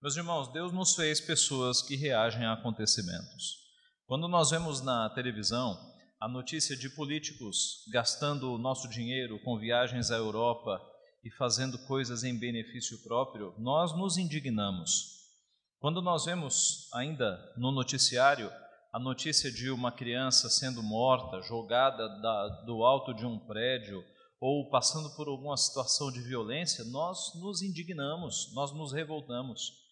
Meus irmãos, Deus nos fez pessoas que reagem a acontecimentos. Quando nós vemos na televisão a notícia de políticos gastando o nosso dinheiro com viagens à Europa e fazendo coisas em benefício próprio, nós nos indignamos. Quando nós vemos ainda no noticiário a notícia de uma criança sendo morta, jogada do alto de um prédio, ou passando por alguma situação de violência, nós nos indignamos, nós nos revoltamos.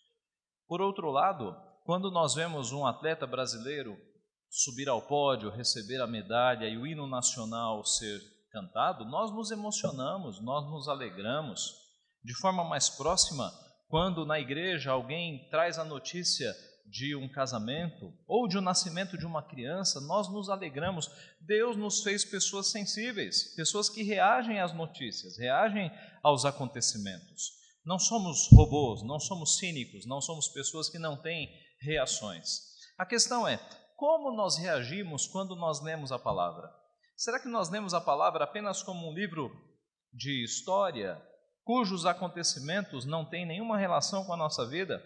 Por outro lado, quando nós vemos um atleta brasileiro subir ao pódio, receber a medalha e o hino nacional ser cantado, nós nos emocionamos, nós nos alegramos. De forma mais próxima, quando na igreja alguém traz a notícia de um casamento ou de um nascimento de uma criança, nós nos alegramos. Deus nos fez pessoas sensíveis, pessoas que reagem às notícias, reagem aos acontecimentos. Não somos robôs, não somos cínicos, não somos pessoas que não têm reações. A questão é, como nós reagimos quando nós lemos a palavra? Será que nós lemos a palavra apenas como um livro de história, cujos acontecimentos não têm nenhuma relação com a nossa vida?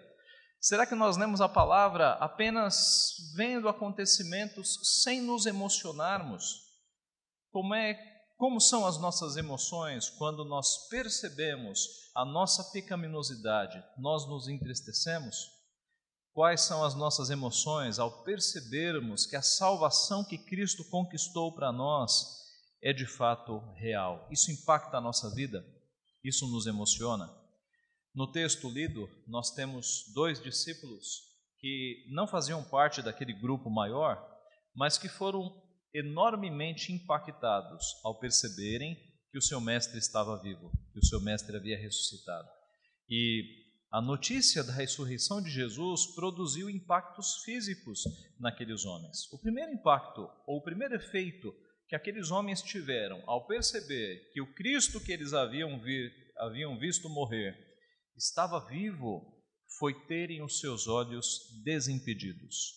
Será que nós lemos a palavra apenas vendo acontecimentos sem nos emocionarmos? Como são as nossas emoções quando nós percebemos a nossa pecaminosidade? Nós nos entristecemos? Quais são as nossas emoções ao percebermos que a salvação que Cristo conquistou para nós é de fato real? Isso impacta a nossa vida? Isso nos emociona? No texto lido, nós temos 2 discípulos que não faziam parte daquele grupo maior, mas que foram enormemente impactados ao perceberem que o seu mestre estava vivo, que o seu mestre havia ressuscitado. E a notícia da ressurreição de Jesus produziu impactos físicos naqueles homens. O primeiro impacto, ou o primeiro efeito que aqueles homens tiveram ao perceber que o Cristo que eles haviam visto morrer estava vivo, foi terem os seus olhos desimpedidos.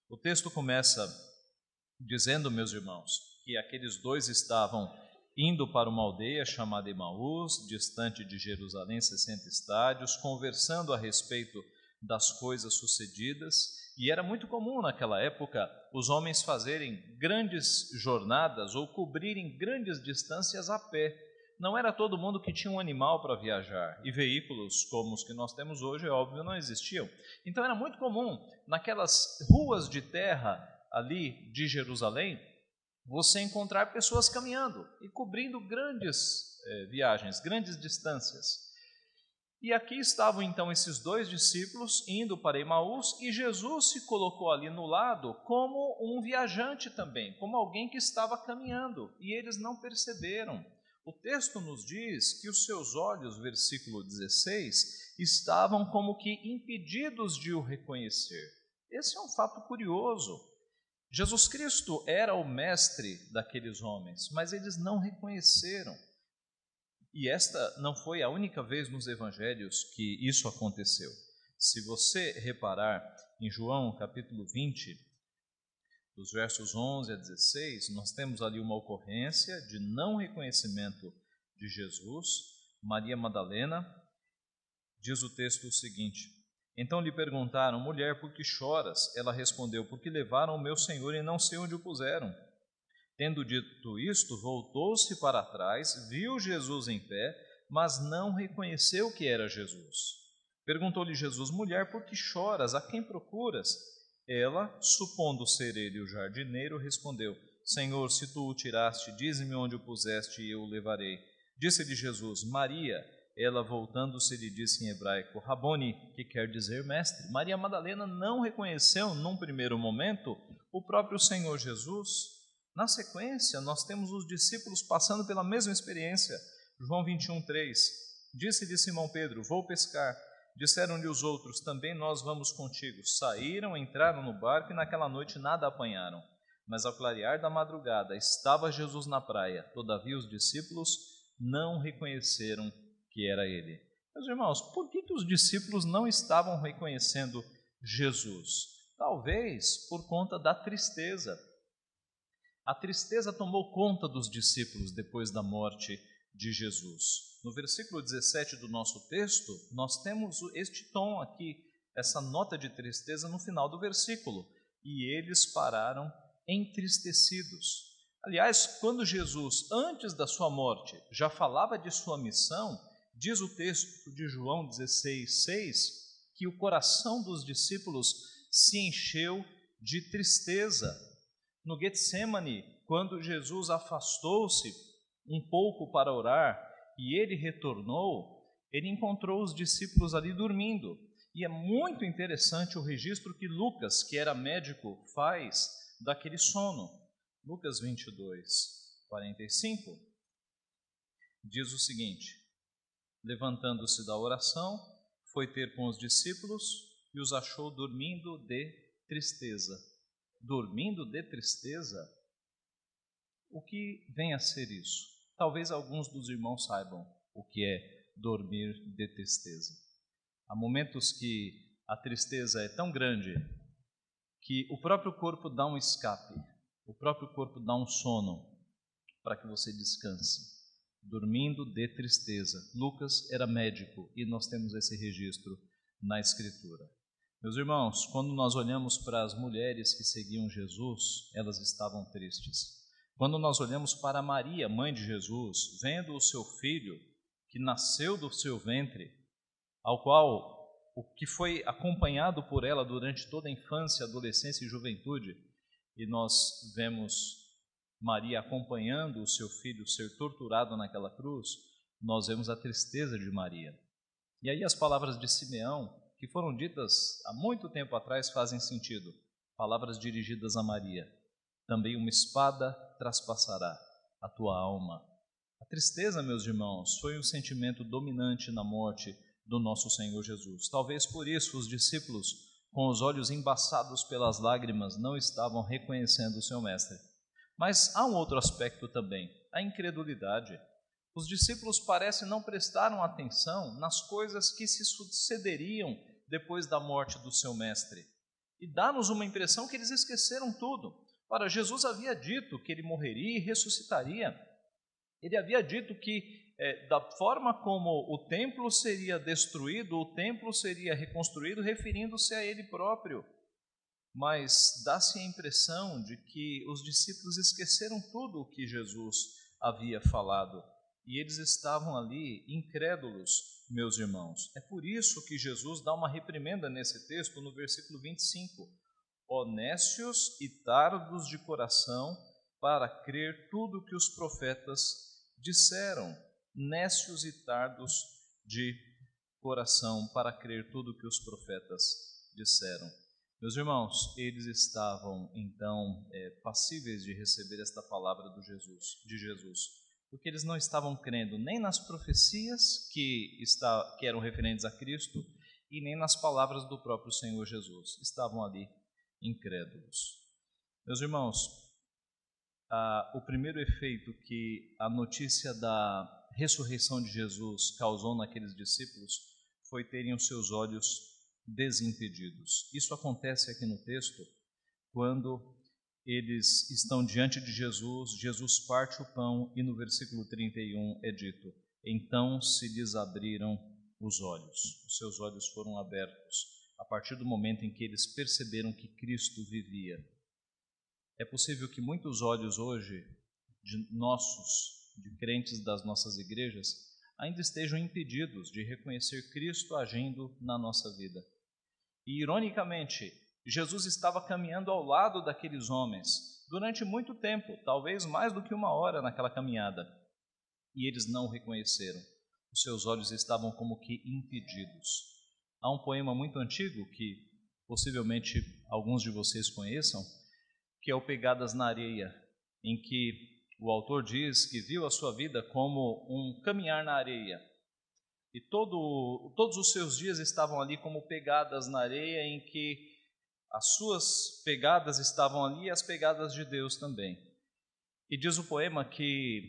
O texto começa dizendo, meus irmãos, que aqueles 2 estavam indo para uma aldeia chamada Emaús, distante de Jerusalém 60 estádios, conversando a respeito das coisas sucedidas, e era muito comum naquela época os homens fazerem grandes jornadas ou cobrirem grandes distâncias a pé. Não era todo mundo que tinha um animal para viajar, e veículos como os que nós temos hoje, é óbvio, não existiam. Então era muito comum, naquelas ruas de terra ali de Jerusalém, você encontrar pessoas caminhando e cobrindo grandes viagens, grandes distâncias. E aqui estavam então esses 2 discípulos indo para Emaús, e Jesus se colocou ali no lado como um viajante também, como alguém que estava caminhando, e eles não perceberam. O texto nos diz que os seus olhos, versículo 16, estavam como que impedidos de o reconhecer. Esse é um fato curioso. Jesus Cristo era o mestre daqueles homens, mas eles não reconheceram. E esta não foi a única vez nos evangelhos que isso aconteceu. Se você reparar em João capítulo 20, dos versos 11 a 16, nós temos ali uma ocorrência de não reconhecimento de Jesus. Maria Madalena, diz o texto o seguinte: então lhe perguntaram, mulher, por que choras? Ela respondeu, porque levaram o meu Senhor e não sei onde o puseram. Tendo dito isto, voltou-se para trás, viu Jesus em pé, mas não reconheceu que era Jesus. Perguntou-lhe Jesus, mulher, por que choras? A quem procuras? Ela, supondo ser ele o jardineiro, respondeu, Senhor, se tu o tiraste, dize-me onde o puseste e eu o levarei. Disse-lhe Jesus, Maria. Ela, voltando-se, lhe disse em hebraico, Raboni, que quer dizer mestre. Maria Madalena não reconheceu, num primeiro momento, o próprio Senhor Jesus. Na sequência, nós temos os discípulos passando pela mesma experiência. João 21:3. Disse-lhe Simão Pedro, vou pescar. Disseram-lhe os outros, também nós vamos contigo. Saíram, entraram no barco e naquela noite nada apanharam. Mas ao clarear da madrugada estava Jesus na praia. Todavia os discípulos não reconheceram que era ele. Meus irmãos, por que os discípulos não estavam reconhecendo Jesus? Talvez por conta da tristeza. A tristeza tomou conta dos discípulos depois da morte de Jesus. no versículo 17 do nosso texto, nós temos este tom aqui, essa nota de tristeza no final do versículo. E eles pararam entristecidos. Aliás, quando Jesus, antes da sua morte, já falava de sua missão, diz o texto de João 16:6, que o coração dos discípulos se encheu de tristeza. No Getsemane, quando Jesus afastou-se um pouco para orar e ele retornou, ele encontrou os discípulos ali dormindo. E é muito interessante o registro que Lucas, que era médico, faz daquele sono. Lucas 22:45 diz o seguinte: levantando-se da oração, foi ter com os discípulos e os achou dormindo de tristeza. Dormindo de tristeza? O que vem a ser isso? Talvez alguns dos irmãos saibam o que é dormir de tristeza. Há momentos que a tristeza é tão grande que o próprio corpo dá um escape, o próprio corpo dá um sono para que você descanse. Dormindo de tristeza. Lucas era médico e nós temos esse registro na Escritura. Meus irmãos, quando nós olhamos para as mulheres que seguiam Jesus, elas estavam tristes. Quando nós olhamos para Maria, mãe de Jesus, vendo o seu filho que nasceu do seu ventre, ao qual o que foi acompanhado por ela durante toda a infância, adolescência e juventude, e nós vemos Maria acompanhando o seu filho ser torturado naquela cruz, nós vemos a tristeza de Maria. E aí as palavras de Simeão, que foram ditas há muito tempo atrás, fazem sentido. Palavras dirigidas a Maria. Também uma espada traspassará a tua alma. A tristeza, meus irmãos, foi um sentimento dominante na morte do nosso Senhor Jesus. Talvez por isso os discípulos, com os olhos embaçados pelas lágrimas, não estavam reconhecendo o seu mestre. Mas há um outro aspecto também, a incredulidade. Os discípulos parecem não prestaram atenção nas coisas que se sucederiam depois da morte do seu mestre. E dá-nos uma impressão que eles esqueceram tudo. Ora, Jesus havia dito que ele morreria e ressuscitaria. Ele havia dito que da forma como o templo seria destruído, o templo seria reconstruído, referindo-se a ele próprio. Mas dá-se a impressão de que os discípulos esqueceram tudo o que Jesus havia falado. E eles estavam ali incrédulos, meus irmãos. É por isso que Jesus dá uma reprimenda nesse texto, no versículo 25. Ó nécios e tardos de coração, para crer tudo o que os profetas disseram. Nécios e tardos de coração, para crer tudo o que os profetas disseram. Meus irmãos, eles estavam então passíveis de receber esta palavra de Jesus, porque eles não estavam crendo nem nas profecias que eram referentes a Cristo e nem nas palavras do próprio Senhor Jesus. Estavam ali incrédulos. Meus irmãos, o primeiro efeito que a notícia da ressurreição de Jesus causou naqueles discípulos foi terem os seus olhos desimpedidos. Isso acontece aqui no texto quando eles estão diante de Jesus, Jesus parte o pão e no versículo 31 é dito: então se lhes abriram os olhos, os seus olhos foram abertos a partir do momento em que eles perceberam que Cristo vivia. É possível que muitos olhos hoje de crentes das nossas igrejas, ainda estejam impedidos de reconhecer Cristo agindo na nossa vida. E, ironicamente, Jesus estava caminhando ao lado daqueles homens durante muito tempo, talvez mais do que 1 hora naquela caminhada, e eles não o reconheceram. Os seus olhos estavam como que impedidos. Há um poema muito antigo que possivelmente alguns de vocês conheçam, que é o Pegadas na Areia, em que o autor diz que viu a sua vida como um caminhar na areia. E todos os seus dias estavam ali como pegadas na areia, em que as suas pegadas estavam ali e as pegadas de Deus também. E diz o poema que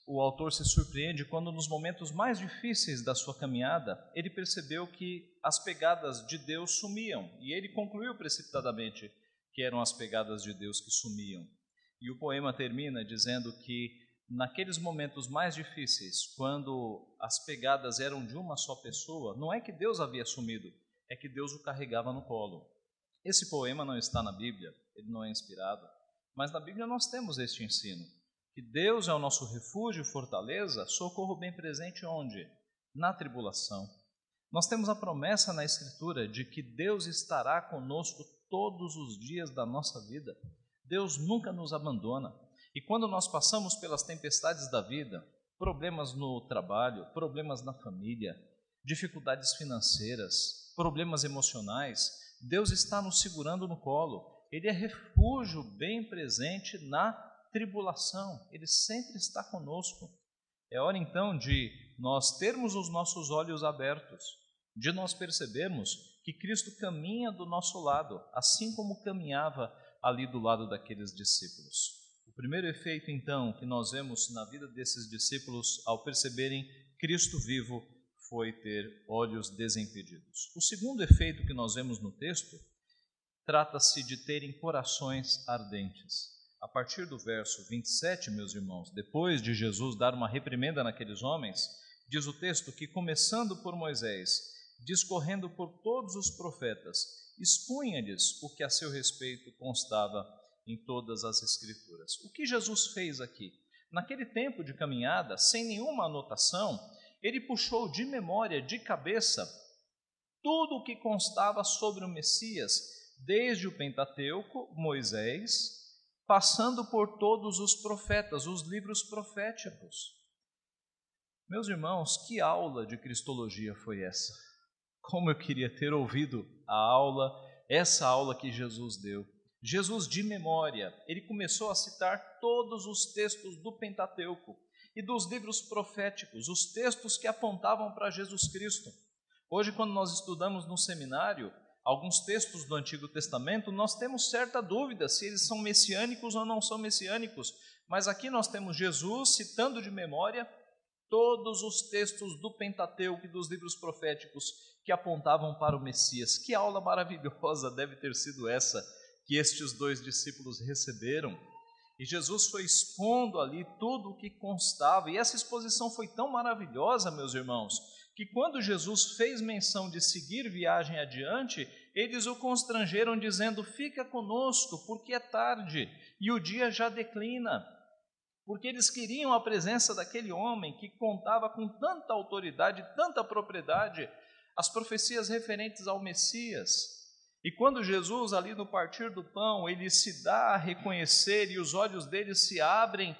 o autor se surpreende quando nos momentos mais difíceis da sua caminhada, ele percebeu que as pegadas de Deus sumiam. E ele concluiu precipitadamente que eram as pegadas de Deus que sumiam. E o poema termina dizendo que naqueles momentos mais difíceis, quando as pegadas eram de uma só pessoa, não é que Deus havia sumido, é que Deus o carregava no colo. Esse poema não está na Bíblia, ele não é inspirado, mas na Bíblia nós temos este ensino, que Deus é o nosso refúgio e fortaleza, socorro bem presente onde? Na tribulação. Nós temos a promessa na Escritura de que Deus estará conosco todos os dias da nossa vida. Deus nunca nos abandona. E quando nós passamos pelas tempestades da vida, problemas no trabalho, problemas na família, dificuldades financeiras, problemas emocionais, Deus está nos segurando no colo. Ele é refúgio bem presente na tribulação. Ele sempre está conosco. É hora então de nós termos os nossos olhos abertos, de nós percebermos que Cristo caminha do nosso lado, assim como caminhava ali do lado daqueles discípulos. O primeiro efeito, então, que nós vemos na vida desses discípulos ao perceberem Cristo vivo foi ter olhos desimpedidos. O segundo efeito que nós vemos no texto trata-se de terem corações ardentes. A partir do verso 27, meus irmãos, depois de Jesus dar uma reprimenda naqueles homens, diz o texto que, começando por Moisés, discorrendo por todos os profetas, expunha-lhes o que a seu respeito constava em todas as Escrituras. O que Jesus fez aqui? Naquele tempo de caminhada, sem nenhuma anotação, ele puxou de memória, de cabeça, tudo o que constava sobre o Messias, desde o Pentateuco, Moisés, passando por todos os profetas, os livros proféticos. Meus irmãos, que aula de cristologia foi essa? Como eu queria ter ouvido essa aula que Jesus deu. Jesus, de memória, ele começou a citar todos os textos do Pentateuco e dos livros proféticos, os textos que apontavam para Jesus Cristo. Hoje, quando nós estudamos no seminário alguns textos do Antigo Testamento, nós temos certa dúvida se eles são messiânicos ou não são messiânicos, mas aqui nós temos Jesus citando de memória todos os textos do Pentateuco e dos livros proféticos que apontavam para o Messias. Que aula maravilhosa deve ter sido essa que estes dois discípulos receberam. E Jesus foi expondo ali tudo o que constava, e essa exposição foi tão maravilhosa, meus irmãos, que quando Jesus fez menção de seguir viagem adiante, eles o constrangeram dizendo: fica conosco, porque é tarde e o dia já declina. Porque eles queriam a presença daquele homem que contava com tanta autoridade, tanta propriedade, as profecias referentes ao Messias. E quando Jesus, ali no partir do pão, ele se dá a reconhecer e os olhos dele se abrem,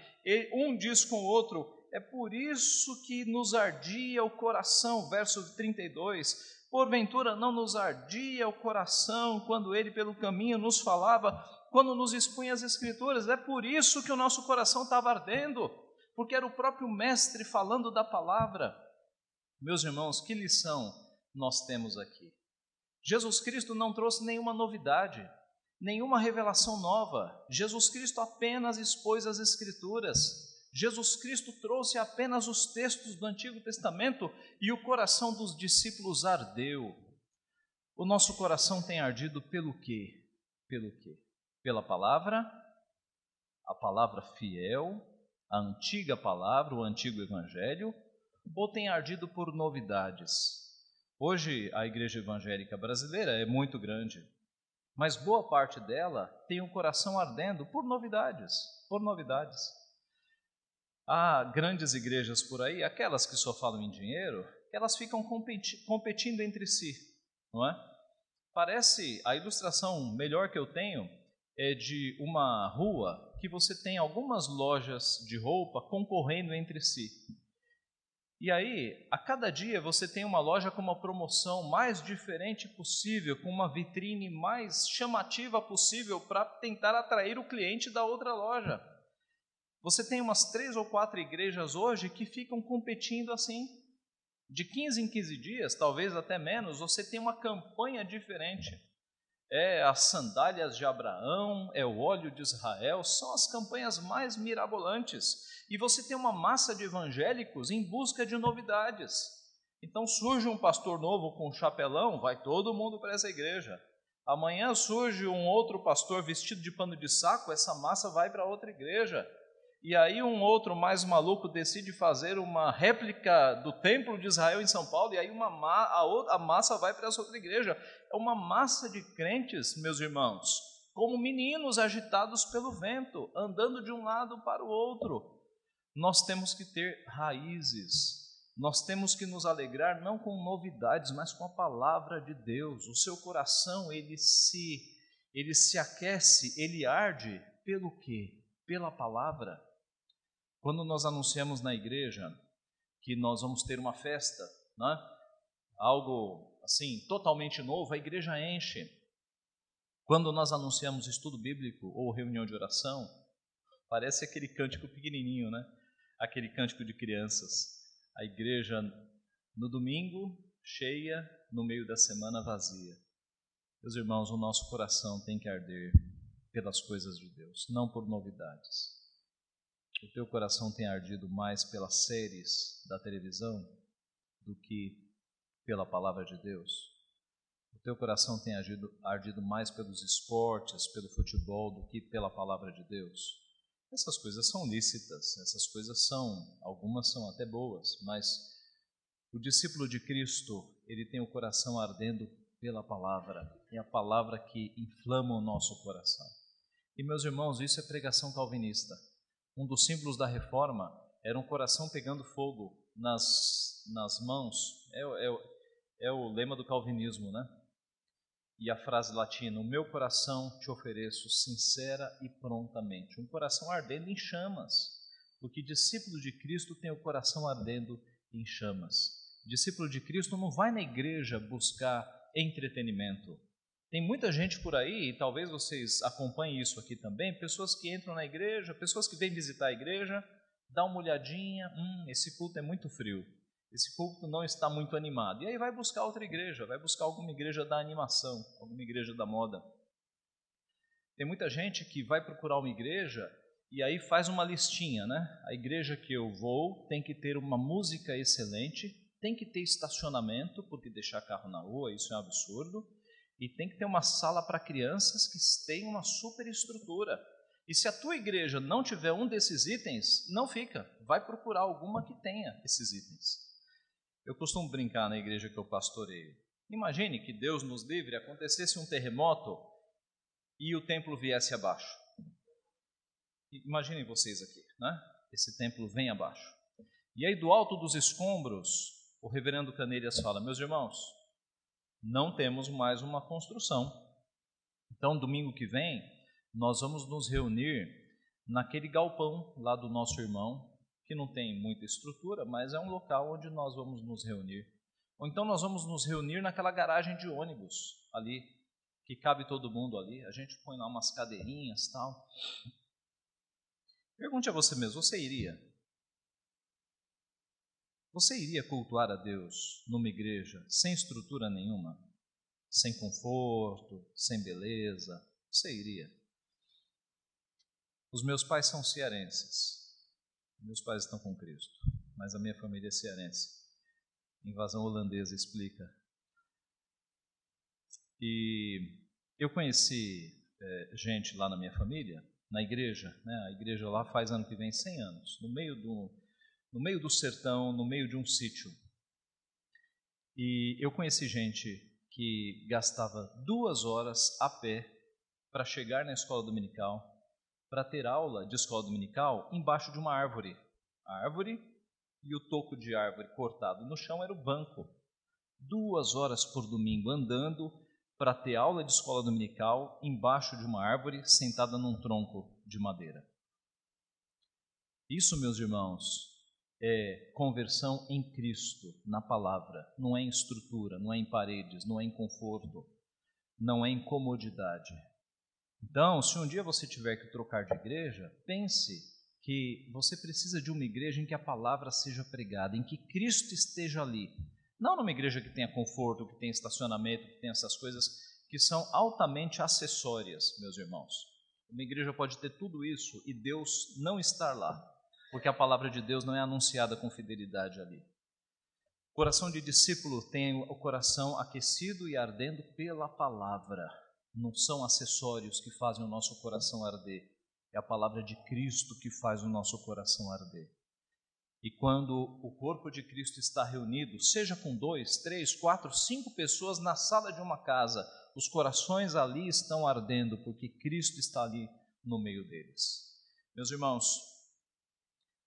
um diz com o outro: é por isso que nos ardia o coração, verso 32, porventura não nos ardia o coração quando ele pelo caminho nos falava, quando nos expunha as Escrituras. É por isso que o nosso coração estava ardendo, porque era o próprio Mestre falando da palavra. Meus irmãos, que lição nós temos aqui? Jesus Cristo não trouxe nenhuma novidade, nenhuma revelação nova. Jesus Cristo apenas expôs as Escrituras. Jesus Cristo trouxe apenas os textos do Antigo Testamento e o coração dos discípulos ardeu. O nosso coração tem ardido pelo quê? Pelo quê? Pela palavra, a palavra fiel, a antiga palavra, o antigo evangelho, ou tem ardido por novidades? Hoje a igreja evangélica brasileira é muito grande, mas boa parte dela tem o coração ardendo por novidades, por novidades. Há grandes igrejas por aí, aquelas que só falam em dinheiro, elas ficam competindo entre si, não é? Parece, a ilustração melhor que eu tenho é de uma rua que você tem algumas lojas de roupa concorrendo entre si. E aí, a cada dia você tem uma loja com uma promoção mais diferente possível, com uma vitrine mais chamativa possível para tentar atrair o cliente da outra loja. Você tem umas 3 ou 4 igrejas hoje que ficam competindo assim. De 15 em 15 dias, talvez até menos, você tem uma campanha diferente. É as sandálias de Abraão, é o óleo de Israel, são as campanhas mais mirabolantes. E você tem uma massa de evangélicos em busca de novidades. Então surge um pastor novo com um chapelão, vai todo mundo para essa igreja. Amanhã surge um outro pastor vestido de pano de saco, essa massa vai para outra igreja. e aí um outro mais maluco decide fazer uma réplica do Templo de Israel em São Paulo, e aí a massa vai para essa outra igreja. É uma massa de crentes, meus irmãos, como meninos agitados pelo vento, andando de um lado para o outro. Nós temos que ter raízes, nós temos que nos alegrar não com novidades, mas com a palavra de Deus. O seu coração, ele se aquece, ele arde pelo quê? Pela palavra. Quando nós anunciamos na igreja que nós vamos ter uma festa, né? Algo assim totalmente novo, a igreja enche. Quando nós anunciamos estudo bíblico ou reunião de oração, parece aquele cântico pequenininho, né? Aquele cântico de crianças. A igreja no domingo cheia, no meio da semana vazia. Meus irmãos, o nosso coração tem que arder pelas coisas de Deus, não por novidades. O teu coração tem ardido mais pelas séries da televisão do que pela palavra de Deus? O teu coração tem ardido mais pelos esportes, pelo futebol, do que pela palavra de Deus? Essas coisas são lícitas, algumas são até boas, mas o discípulo de Cristo, ele tem o coração ardendo pela palavra, é a palavra que inflama o nosso coração. E meus irmãos, isso é pregação calvinista. Um dos símbolos da reforma era um coração pegando fogo nas mãos. É o lema do calvinismo, né? E a frase latina: o meu coração te ofereço sincera e prontamente. Um coração ardendo em chamas, porque discípulo de Cristo tem o coração ardendo em chamas. Discípulo de Cristo não vai na igreja buscar entretenimento. Tem muita gente por aí, e talvez vocês acompanhem isso aqui também, pessoas que entram na igreja, pessoas que vêm visitar a igreja, dá uma olhadinha, esse culto é muito frio, esse culto não está muito animado. E aí vai buscar outra igreja, vai buscar alguma igreja da animação, alguma igreja da moda. Tem muita gente que vai procurar uma igreja e aí faz uma listinha, né? A igreja que eu vou tem que ter uma música excelente, tem que ter estacionamento, porque deixar carro na rua, isso é um absurdo. E tem que ter uma sala para crianças que tenha uma super estrutura. E se a tua igreja não tiver um desses itens, não fica. Vai procurar alguma que tenha esses itens. Eu costumo brincar na igreja que eu pastoreio. Imagine que Deus nos livre, acontecesse um terremoto e o templo viesse abaixo. Imaginem vocês aqui, né? Esse templo vem abaixo. E aí do alto dos escombros, o reverendo Canelhas fala: meus irmãos, não temos mais uma construção. Então, domingo que vem, nós vamos nos reunir naquele galpão lá do nosso irmão, que não tem muita estrutura, mas é um local onde nós vamos nos reunir. Ou então nós vamos nos reunir naquela garagem de ônibus ali, que cabe todo mundo ali. A gente põe lá umas cadeirinhas e tal. Pergunte a você mesmo, você iria? Você iria cultuar a Deus numa igreja sem estrutura nenhuma? Sem conforto, sem beleza? Você iria? Os meus pais são cearenses. Meus pais estão com Cristo, mas a minha família é cearense. Invasão holandesa explica. E eu conheci gente lá na minha família, na igreja, né? A igreja lá faz ano que vem 100 anos, no meio do sertão, no meio de um sítio. E eu conheci gente que gastava 2 horas a pé para chegar na escola dominical, para ter aula de escola dominical embaixo de uma árvore. A árvore e o toco de árvore cortado no chão era o banco. 2 horas por domingo andando para ter aula de escola dominical embaixo de uma árvore sentada num tronco de madeira. Isso, meus irmãos, é conversão em Cristo, na palavra. Não é em estrutura, não é em paredes, não é em conforto, não é em comodidade. Então, se um dia você tiver que trocar de igreja, pense que você precisa de uma igreja em que a palavra seja pregada, em que Cristo esteja ali. Não numa igreja que tenha conforto, que tenha estacionamento, que tenha essas coisas que são altamente acessórias, meus irmãos. Uma igreja pode ter tudo isso e Deus não estar lá, porque a palavra de Deus não é anunciada com fidelidade ali. O coração de discípulo tem o coração aquecido e ardendo pela palavra. Não são acessórios que fazem o nosso coração arder. É a palavra de Cristo que faz o nosso coração arder. E quando o corpo de Cristo está reunido, seja com 2, 3, 4, 5 pessoas na sala de uma casa, os corações ali estão ardendo, porque Cristo está ali no meio deles. Meus irmãos,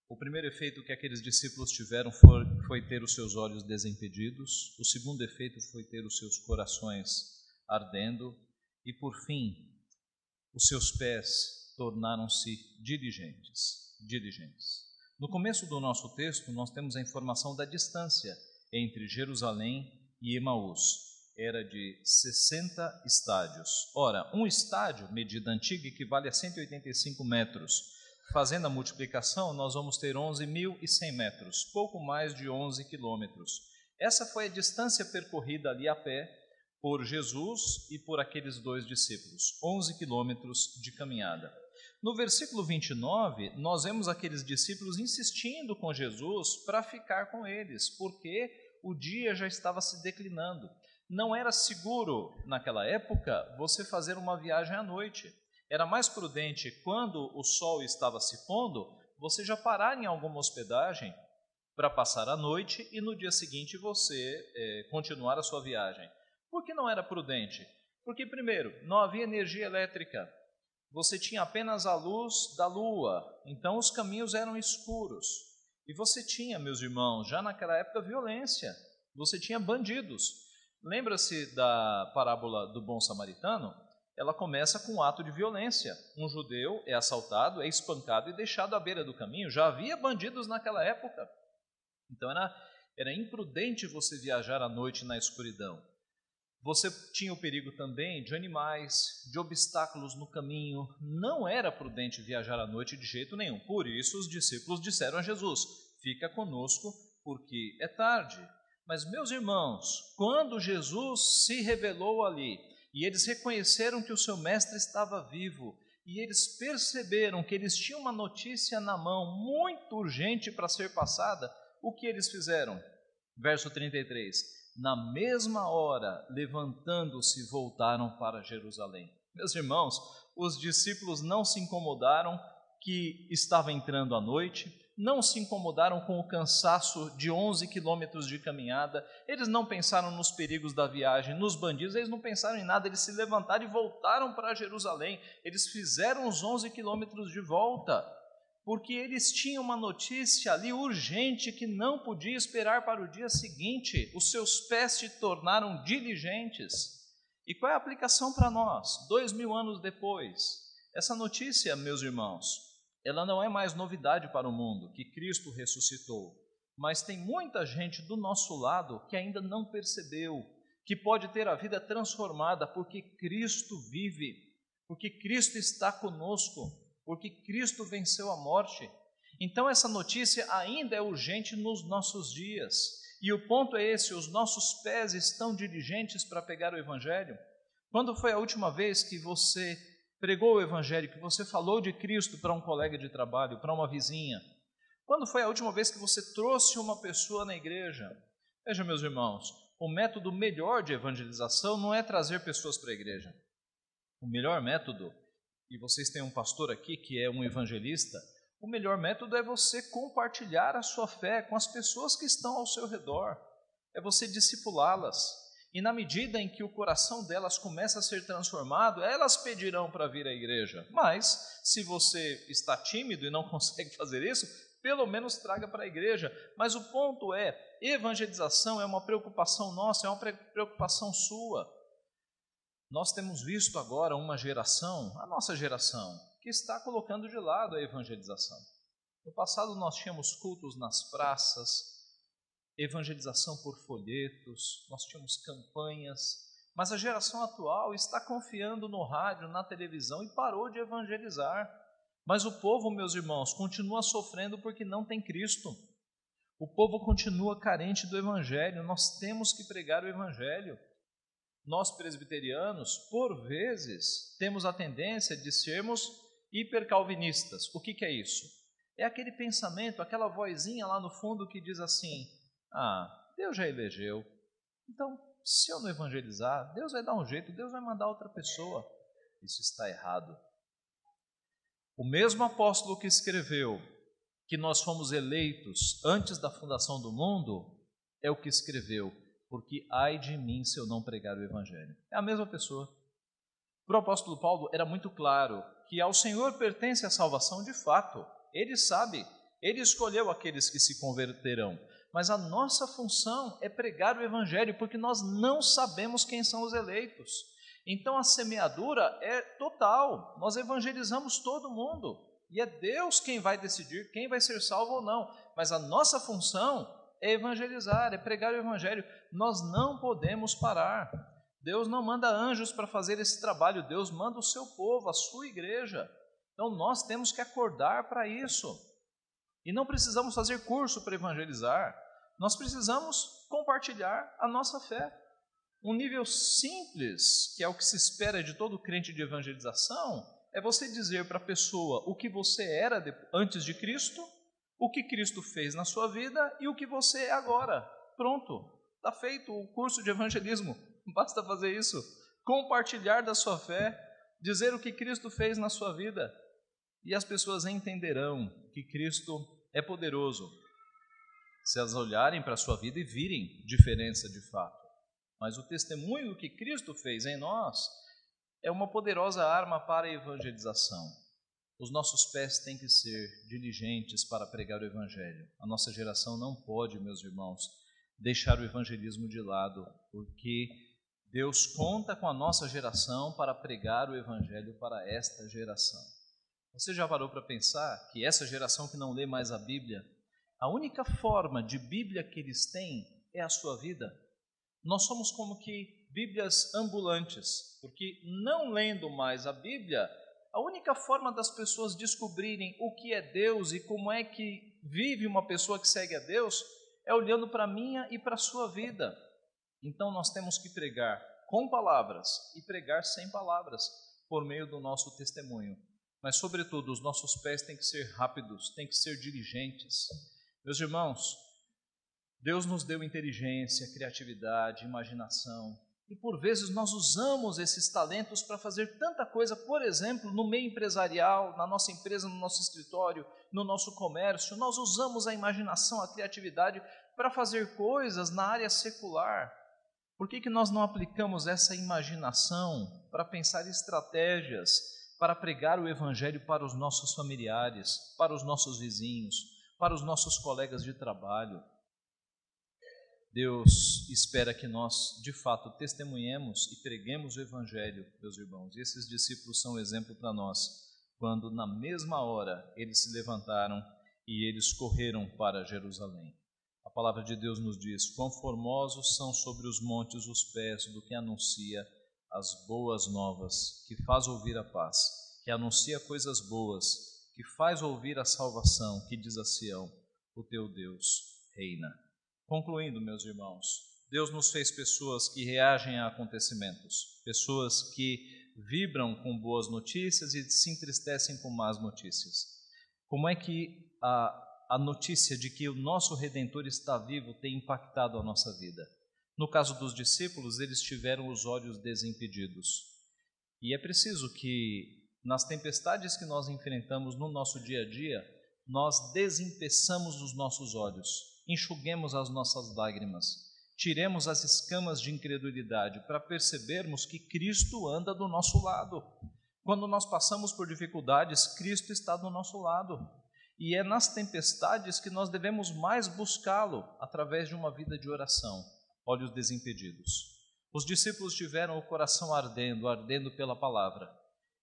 o primeiro efeito que aqueles discípulos tiveram foi ter os seus olhos desimpedidos, o segundo efeito foi ter os seus corações ardendo, e por fim, os seus pés tornaram-se diligentes. No começo do nosso texto, nós temos a informação da distância entre Jerusalém e Emaús. Era de 60 estádios. Ora, um estádio, medida antiga, equivale a 185 metros. Fazendo a multiplicação, nós vamos ter 11.100 metros, pouco mais de 11 quilômetros. Essa foi a distância percorrida ali a pé por Jesus e por aqueles 2 discípulos, 11 quilômetros de caminhada. No versículo 29, nós vemos aqueles discípulos insistindo com Jesus para ficar com eles, porque o dia já estava se declinando. Não era seguro, naquela época, você fazer uma viagem à noite. Era mais prudente, quando o sol estava se pondo, você já parar em alguma hospedagem para passar a noite e no dia seguinte você continuar a sua viagem. Por que não era prudente? Porque, primeiro, não havia energia elétrica. Você tinha apenas a luz da lua, então os caminhos eram escuros. E você tinha, meus irmãos, já naquela época, violência. Você tinha bandidos. Lembra-se da parábola do bom samaritano? Ela começa com um ato de violência. Um judeu é assaltado, é espancado e deixado à beira do caminho. Já havia bandidos naquela época. Então era imprudente você viajar à noite na escuridão. Você tinha o perigo também de animais, de obstáculos no caminho. Não era prudente viajar à noite de jeito nenhum. Por isso os discípulos disseram a Jesus: fica conosco, porque é tarde. Mas, meus irmãos, quando Jesus se revelou ali, e eles reconheceram que o seu mestre estava vivo, e eles perceberam que eles tinham uma notícia na mão muito urgente para ser passada, o que eles fizeram? Verso 33. Na mesma hora, levantando-se, voltaram para Jerusalém. Meus irmãos, os discípulos não se incomodaram que estava entrando a noite, não se incomodaram com o cansaço de 11 quilômetros de caminhada, eles não pensaram nos perigos da viagem, nos bandidos, eles não pensaram em nada, eles se levantaram e voltaram para Jerusalém, eles fizeram os 11 quilômetros de volta, porque eles tinham uma notícia ali urgente que não podia esperar para o dia seguinte. Os seus pés se tornaram diligentes. E qual é a aplicação para nós, 2000 anos depois? Essa notícia, meus irmãos, ela não é mais novidade para o mundo, que Cristo ressuscitou. Mas tem muita gente do nosso lado que ainda não percebeu, que pode ter a vida transformada porque Cristo vive, porque Cristo está conosco, porque Cristo venceu a morte. Então essa notícia ainda é urgente nos nossos dias. E o ponto é esse: os nossos pés estão diligentes para pegar o Evangelho? Quando foi a última vez que você pregou o Evangelho, que você falou de Cristo para um colega de trabalho, para uma vizinha? Quando foi a última vez que você trouxe uma pessoa na igreja? Veja, meus irmãos, o método melhor de evangelização não é trazer pessoas para a igreja. O melhor método, e vocês têm um pastor aqui que é um evangelista, o melhor método é você compartilhar a sua fé com as pessoas que estão ao seu redor, é você discipulá-las, e na medida em que o coração delas começa a ser transformado, elas pedirão para vir à igreja. Mas, se você está tímido e não consegue fazer isso, pelo menos traga para a igreja. Mas o ponto é, evangelização é uma preocupação nossa, é uma preocupação sua. Nós temos visto agora uma geração, a nossa geração, que está colocando de lado a evangelização. No passado nós tínhamos cultos nas praças, evangelização por folhetos, nós tínhamos campanhas, mas a geração atual está confiando no rádio, na televisão e parou de evangelizar. Mas o povo, meus irmãos, continua sofrendo porque não tem Cristo. O povo continua carente do Evangelho, nós temos que pregar o Evangelho. Nós presbiterianos, por vezes, temos a tendência de sermos hipercalvinistas. O que é isso? É aquele pensamento, aquela vozinha lá no fundo que diz assim: Deus já elegeu, então se eu não evangelizar, Deus vai dar um jeito, Deus vai mandar outra pessoa. Isso está errado. O mesmo apóstolo que escreveu que nós fomos eleitos antes da fundação do mundo, é o que escreveu, porque ai de mim se eu não pregar o evangelho. É a mesma pessoa. Para o apóstolo Paulo era muito claro que ao Senhor pertence a salvação de fato. Ele sabe, ele escolheu aqueles que se converterão. Mas a nossa função é pregar o evangelho, porque nós não sabemos quem são os eleitos. Então a semeadura é total, nós evangelizamos todo mundo. E é Deus quem vai decidir quem vai ser salvo ou não. Mas a nossa função é evangelizar, é pregar o evangelho. Nós não podemos parar. Deus não manda anjos para fazer esse trabalho, Deus manda o seu povo, a sua igreja. Então nós temos que acordar para isso. E não precisamos fazer curso para evangelizar, nós precisamos compartilhar a nossa fé. Um nível simples, que é o que se espera de todo crente de evangelização, é você dizer para a pessoa o que você era antes de Cristo, o que Cristo fez na sua vida e o que você é agora. Pronto, está feito o curso de evangelismo. Basta fazer isso, compartilhar da sua fé, dizer o que Cristo fez na sua vida, e as pessoas entenderão que Cristo é poderoso, se elas olharem para a sua vida e virem diferença de fato. Mas o testemunho que Cristo fez em nós é uma poderosa arma para a evangelização. Os nossos pés têm que ser diligentes para pregar o evangelho. A nossa geração não pode, meus irmãos, deixar o evangelismo de lado, porque Deus conta com a nossa geração para pregar o evangelho para esta geração. Você já parou para pensar que essa geração que não lê mais a Bíblia, a única forma de Bíblia que eles têm é a sua vida? Nós somos como que Bíblias ambulantes, porque não lendo mais a Bíblia, a única forma das pessoas descobrirem o que é Deus e como é que vive uma pessoa que segue a Deus é olhando para a minha e para a sua vida. Então nós temos que pregar com palavras e pregar sem palavras por meio do nosso testemunho. Mas, sobretudo, os nossos pés têm que ser rápidos, têm que ser diligentes. Meus irmãos, Deus nos deu inteligência, criatividade, imaginação. E por vezes nós usamos esses talentos para fazer tanta coisa, por exemplo, no meio empresarial, na nossa empresa, no nosso escritório, no nosso comércio. Nós usamos a imaginação, a criatividade para fazer coisas na área secular. Por que nós não aplicamos essa imaginação para pensar estratégias, para pregar o evangelho para os nossos familiares, para os nossos vizinhos, para os nossos colegas de trabalho? Deus espera que nós, de fato, testemunhemos e preguemos o evangelho, meus irmãos. E esses discípulos são um exemplo para nós, quando na mesma hora eles se levantaram e eles correram para Jerusalém. A palavra de Deus nos diz: quão formosos são sobre os montes os pés do que anuncia as boas novas, que faz ouvir a paz, que anuncia coisas boas, que faz ouvir a salvação, que diz a Sião: o teu Deus reina. Concluindo, meus irmãos, Deus nos fez pessoas que reagem a acontecimentos, pessoas que vibram com boas notícias e se entristecem com más notícias. Como é que a notícia de que o nosso Redentor está vivo tem impactado a nossa vida? No caso dos discípulos, eles tiveram os olhos desimpedidos. E é preciso que, nas tempestades que nós enfrentamos no nosso dia a dia, nós desempeçamos os nossos olhos, enxuguemos as nossas lágrimas, tiremos as escamas de incredulidade para percebermos que Cristo anda do nosso lado. Quando nós passamos por dificuldades, Cristo está do nosso lado. E é nas tempestades que nós devemos mais buscá-lo, através de uma vida de oração. Olhos desimpedidos. Os discípulos tiveram o coração ardendo pela palavra.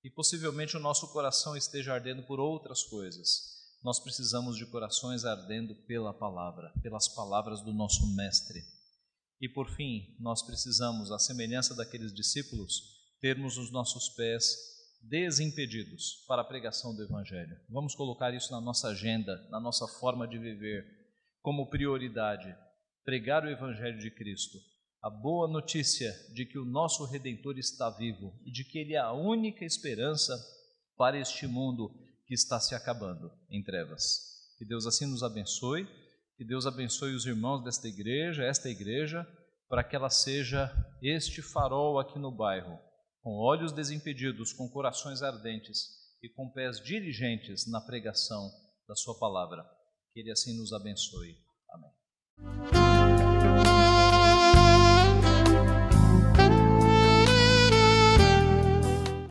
E possivelmente o nosso coração esteja ardendo por outras coisas. Nós precisamos de corações ardendo pela palavra, pelas palavras do nosso Mestre. E por fim, nós precisamos, à semelhança daqueles discípulos, termos os nossos pés desimpedidos para a pregação do Evangelho. Vamos colocar isso na nossa agenda, na nossa forma de viver, como prioridade. Pregar o Evangelho de Cristo, a boa notícia de que o nosso Redentor está vivo e de que Ele é a única esperança para este mundo que está se acabando em trevas. Que Deus assim nos abençoe, que Deus abençoe os irmãos desta igreja, esta igreja, para que ela seja este farol aqui no bairro, com olhos desimpedidos, com corações ardentes e com pés diligentes na pregação da sua palavra. Que Ele assim nos abençoe. Amém.